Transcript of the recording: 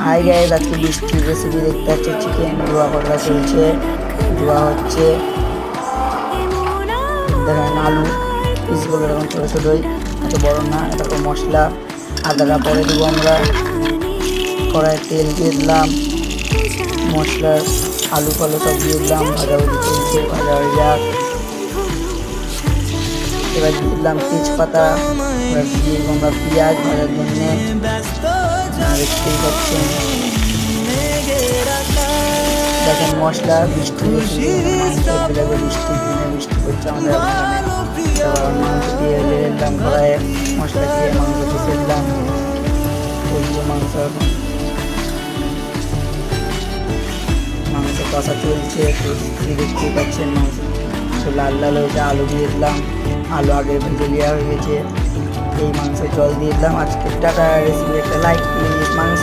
Hi guys, আজকে বৃষ্টির recipe দেখতে পাচ্ছি। চিকেন ধোয়া করা চলছে, ধোয়া হচ্ছে। দেখেন আলু পিসগুলো এরকম ছোটো ছোটোই, এত বড় না। এরকম মশলা আদাটা পরে দেবো আমরা। কড়াই তেল দিয়ে দিলাম, মশলার আলু ফালু সব দিয়ে দিলাম। ভাজাভুজি চলছে, ভাজা হয়ে যাক। এবার দিয়ে দিলাম তেজপাতা, এবার দিয়ে আমরা পেঁয়াজ ভাজার জন্যে। দেখতেই পাচ্ছেন, দেখেন মশলা বৃষ্টি বৃষ্টির দিনে বৃষ্টি পড়ছে আমাদের এখানে। মাংস দিয়ে দিলাম কড়াইয়ে, মশলা দিয়ে মাংস কষে দিলাম। মাংস কষা চলছে, দেখতেই পাচ্ছেন মাংস লাল লাল হয়েছে। আলু দিয়ে দিলাম, আলু আগে ভেজে দেওয়া হয়ে গেছে। এই মাংস জল দিয়ে দিলাম। আজকে টাটা রেসিপি একটা লাইক প্লিজ। মাংস